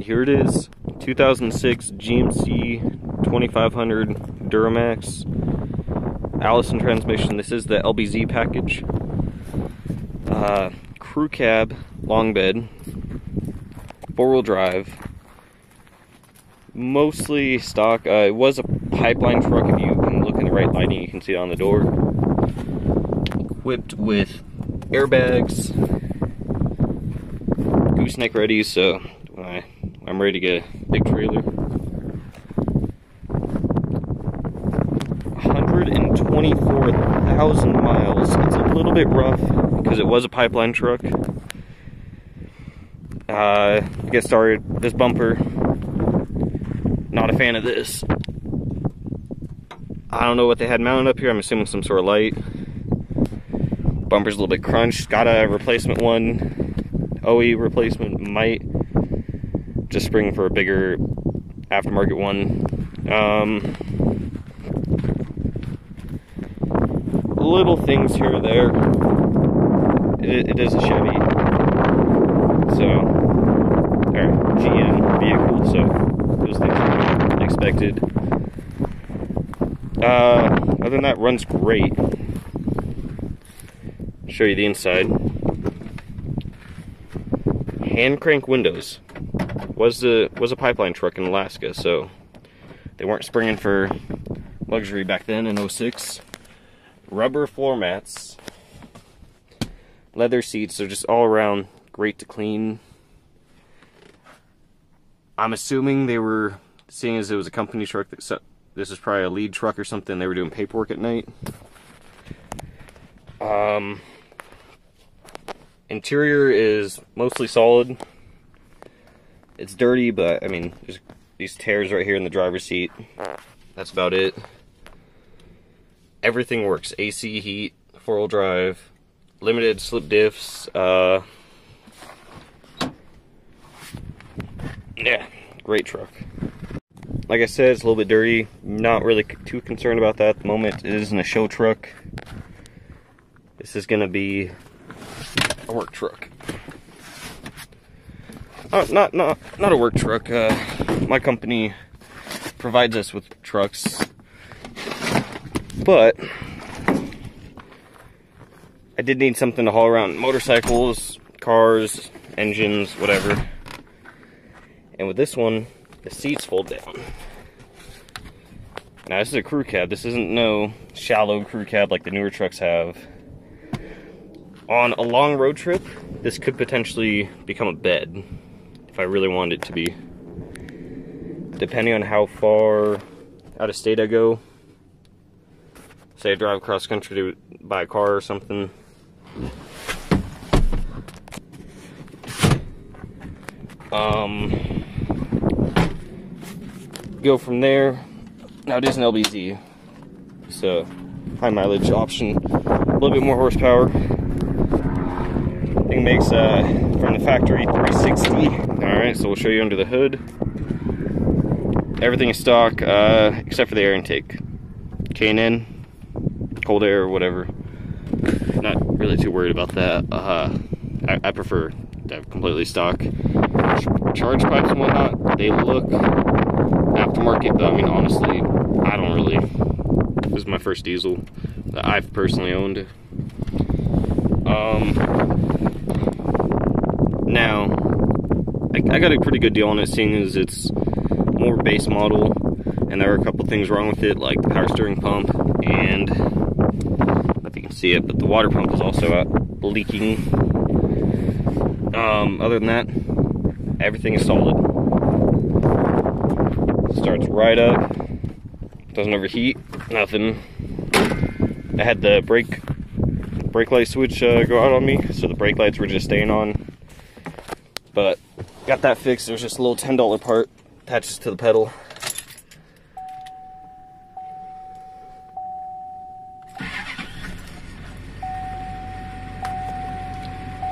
here it is, 2006 GMC 2500 Duramax Allison transmission. This is the LbZ package. Crew cab, long bed, 4-wheel drive, mostly stock. It was a pipeline truck. If you can look in the right lighting, you can see it on the door. Equipped with airbags, gooseneck ready, so when I'm ready to get a big trailer. 124,000 miles. It's a little bit rough because it was a pipeline truck. Get started, this bumper, not a fan of this. I don't know what they had mounted up here. I'm assuming some sort of light. Bumper's a little bit crunched. Got a replacement one, OE replacement, might just spring for a bigger aftermarket one. Little things here or there. It is a Chevy, so, or GM vehicle, so those things are expected. Other than that, runs great. Show you the inside. Hand crank windows. Was a pipeline truck in Alaska, so they weren't springing for luxury back then in 06. Rubber floor mats, leather seats, so just all around great to clean. I'm assuming they were, seeing as it was a company truck, this is probably a lead truck or something, they were doing paperwork at night. Interior is mostly solid. It's dirty, but I mean, there's these tears right here in the driver's seat. That's about it. Everything works. AC, heat, 4-wheel drive, limited slip diffs. Yeah, great truck. Like I said, it's a little bit dirty. Not really too concerned about that at the moment. It isn't a show truck. This is gonna be a work truck. Not a work truck. My company provides us with trucks, but I did need something to haul around motorcycles, cars, engines, whatever. And with this one, the seats fold down. Now this is a crew cab. This isn't no shallow crew cab like the newer trucks have. On a long road trip, this could potentially become a bed if I really wanted it to be. Depending on how far out of state I go. Say I drive across country to buy a car or something. Go from there. Now it is an LbZ, so high mileage option, a little bit more horsepower. Thing makes from the factory 360. All right, so we'll show you under the hood. Everything is stock except for the air intake, K&N, cold air, or whatever. Not really too worried about that. I prefer to have completely stock. Charge pipes and whatnot, they look aftermarket, but I mean, honestly, I don't really. This is my first diesel that I've personally owned. Now, I got a pretty good deal on it, seeing as it's more base model, and there are a couple things wrong with it, like the power steering pump, and I don't know if you can see it, but the water pump is also leaking. Other than that, everything is solid. Starts right up, doesn't overheat, nothing. I had the brake light switch go out on me, so the brake lights were just staying on. But got that fixed. There's just a little $10 part attaches to the pedal.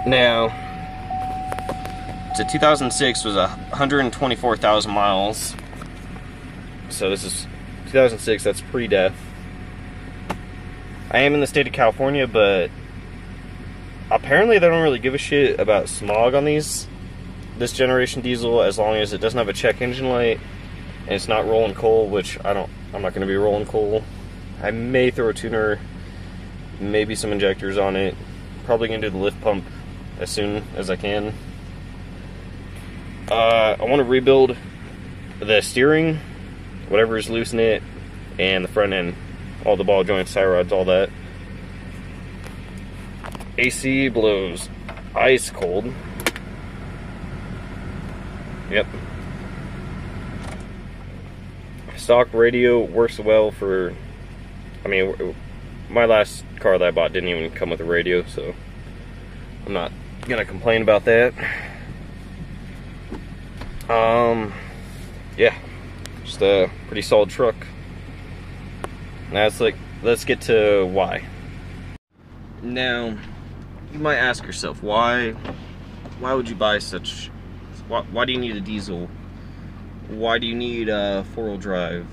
Now, it's a 2006, was 124,000 miles. So this is 2006, that's pre-death. I am in the state of California, but apparently they don't really give a shit about smog on these. this generation diesel, as long as it doesn't have a check engine light and it's not rolling coal, which I'm not going to be rolling coal. I may throw a tuner, maybe some injectors on it. Probably going to do the lift pump as soon as I can. I want to rebuild the steering, whatever is loose in it, and the front end, all the ball joints, tie rods, all that. AC blows ice cold. Yep. Stock radio works well for, I mean, my last car that I bought didn't even come with a radio, so I'm not gonna complain about that. Yeah, just a pretty solid truck. Now let's get to why. Now, you might ask yourself, why would you buy such, why do you need a diesel? Why do you need a four-wheel drive?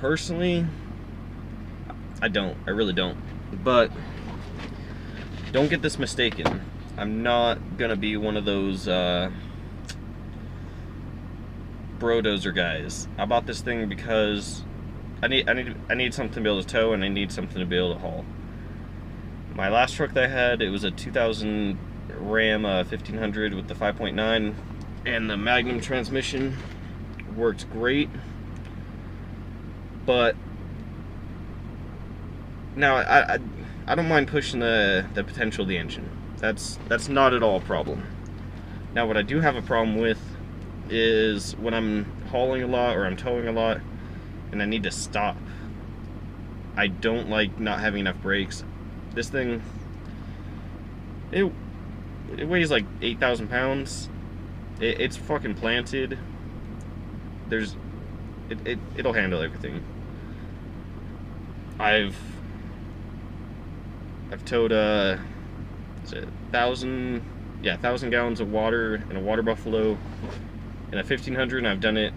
Personally, I really don't. But don't get this mistaken. I'm not gonna be one of those brodozer guys. I bought this thing because I need something to be able to tow, and I need something to be able to haul. My last truck that I had, it was a 2000 Ram 1500 with the 5.9, and the Magnum transmission worked great. But now I don't mind pushing the potential of the engine. That's not at all a problem. Now what I do have a problem with is when I'm hauling a lot or I'm towing a lot and I need to stop. I don't like not having enough brakes. This thing, it weighs like 8,000 pounds. It's fucking planted. It'll handle everything. I've towed is it 1,000 gallons of water in a water buffalo in a 1500, and I've done it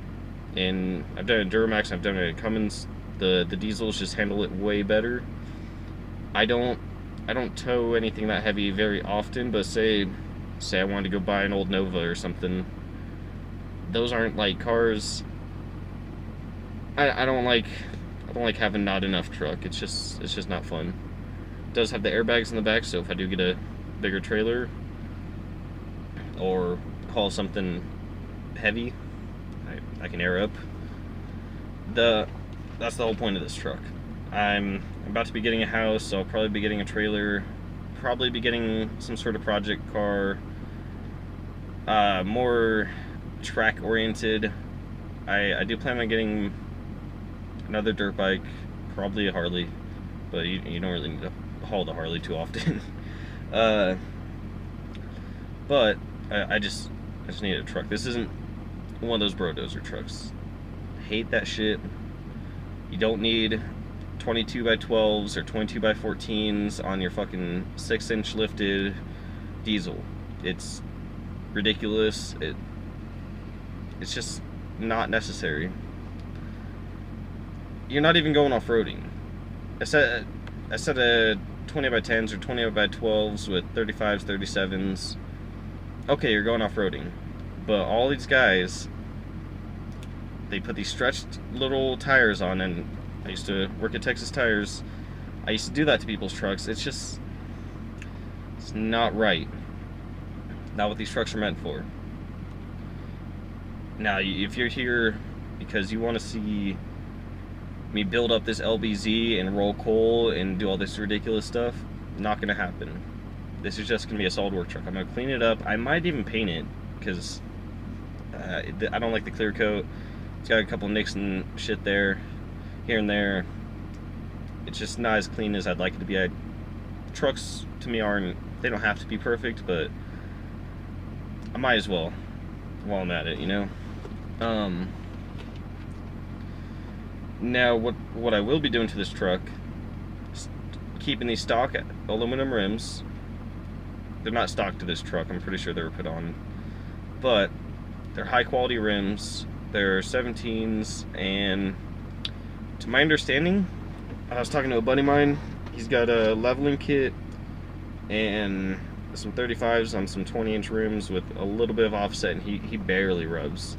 in Duramax, and I've done it in Cummins. The diesels just handle it way better. I don't tow anything that heavy very often, but say I wanted to go buy an old Nova or something. Those aren't like cars. I don't like having not enough truck. It's just not fun. It does have the airbags in the back, so if I do get a bigger trailer or haul something heavy, I can air up. That's the whole point of this truck. I'm about to be getting a house, so I'll probably be getting a trailer, probably be getting some sort of project car, more track oriented. I do plan on getting another dirt bike, probably a Harley, but you don't really need to haul the Harley too often. But I just need a truck. This isn't one of those brodozer trucks. I hate that shit. You don't need 22x12s or 22x14s on your fucking 6-inch lifted diesel. It's ridiculous. It's just not necessary. You're not even going off-roading. I said a 20x10s or 20x12s with 35s, 37s. Okay, you're going off-roading. But all these guys, they put these stretched little tires on, and I used to work at Texas Tires. I used to do that to people's trucks. It's not right. Not what these trucks are meant for. Now, if you're here because you want to see me build up this LbZ and roll coal and do all this ridiculous stuff, not gonna happen. This is just gonna be a solid work truck. I'm gonna clean it up. I might even paint it because I don't like the clear coat. It's got a couple nicks and shit there, here and there. It's just not as clean as I'd like it to be. Trucks to me they don't have to be perfect, but I might as well while I'm at it, you know. Now what I will be doing to this truck is keeping these stock aluminum rims. They're not stock to this truck. I'm pretty sure they were put on, but they're high quality rims. They're 17s, and to my understanding, I was talking to a buddy of mine. He's got a leveling kit and some 35s on some 20-inch rims with a little bit of offset, and he barely rubs.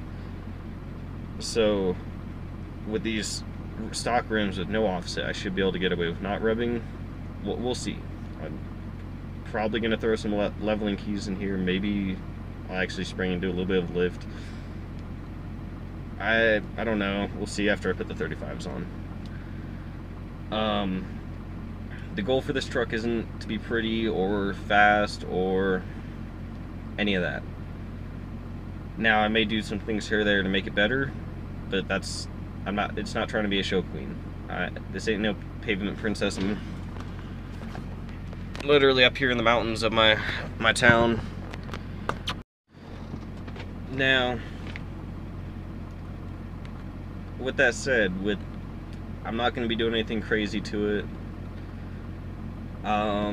So with these stock rims with no offset, I should be able to get away with not rubbing. We'll see. I'm probably going to throw some leveling keys in here. Maybe I'll actually spring and do a little bit of lift. I don't know. We'll see after I put the 35s on. The goal for this truck isn't to be pretty or fast or any of that. Now, I may do some things here or there to make it better, but it's not trying to be a show queen. This ain't no pavement princess. I'm literally up here in the mountains of my town. Now, with that said, I'm not going to be doing anything crazy to it. I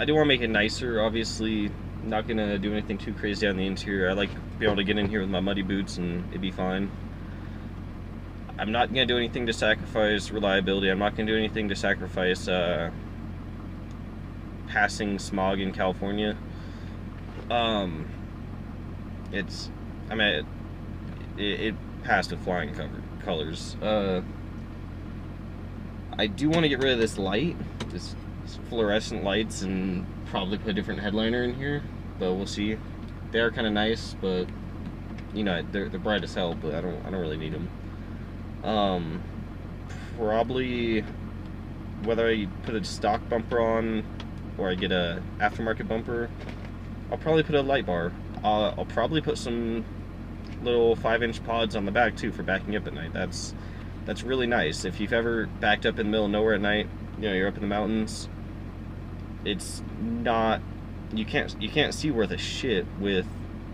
do want to make it nicer, obviously. Not going to do anything too crazy on the interior. I like to be able to get in here with my muddy boots and it'd be fine. I'm not going to do anything to sacrifice reliability. I'm not going to do anything to sacrifice passing smog in California. It passed with flying colors. I do want to get rid of this light, this fluorescent lights, and probably put a different headliner in here, but we'll see. They are kind of nice, but you know, they're bright as hell, but I don't really need them. Probably whether I put a stock bumper on or I get a aftermarket bumper, I'll probably put a light bar. I'll probably put some little 5-inch pods on the back too for backing up at night. That's really nice. If you've ever backed up in the middle of nowhere at night, you know, you're up in the mountains, it's not, you can't see worth a shit with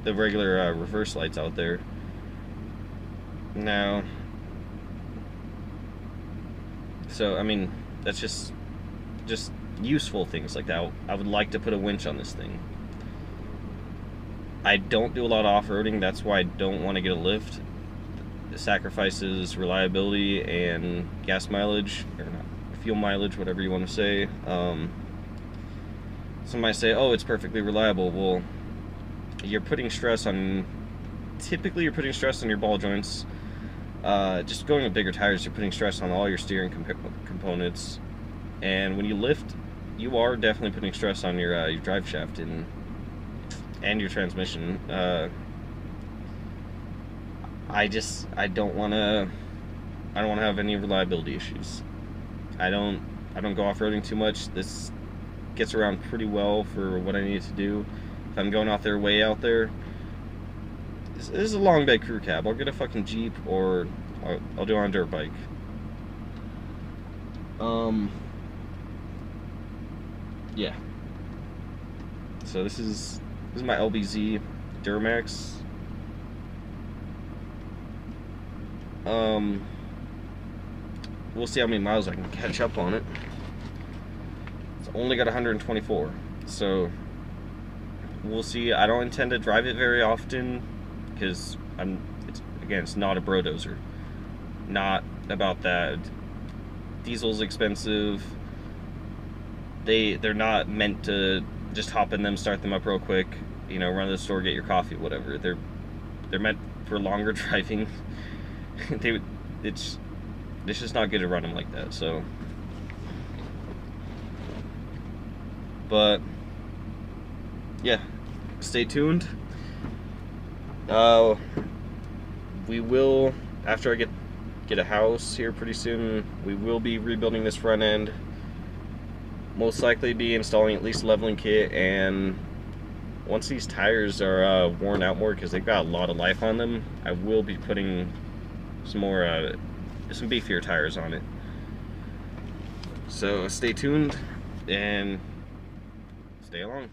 the regular reverse lights out there. Now, so I mean, that's just useful things like that. I would like to put a winch on this thing. I don't do a lot of off-roading, that's why I don't want to get a lift. It sacrifices reliability and gas mileage, or not, fuel mileage, whatever you want to say. Some might say, oh, it's perfectly reliable. Well, typically you're putting stress on your ball joints. Just going with bigger tires, you're putting stress on all your steering components. And when you lift, you are definitely putting stress on your drive shaft and your transmission. I don't want to have any reliability issues. I don't go off-roading too much. This gets around pretty well for what I need to do. If I'm going way out there, this is a long bed crew cab. I'll get a fucking Jeep, or I'll do it on a dirt bike. Yeah. So this is my LbZ Duramax. We'll see how many miles I can catch up on it. It's only got 124, so we'll see. I don't intend to drive it very often because it's not a brodozer. Not about that. Diesel's expensive. They're not meant to just hop in them, start them up real quick, you know, run to the store, get your coffee, whatever. They're meant for longer driving. It's just not good to run them like that. So, but yeah, stay tuned. We will, after I get a house here pretty soon, we will be rebuilding this front end. Most likely be installing at least a leveling kit, and once these tires are worn out more, because they've got a lot of life on them, I will be putting some beefier tires on it. So stay tuned and stay along.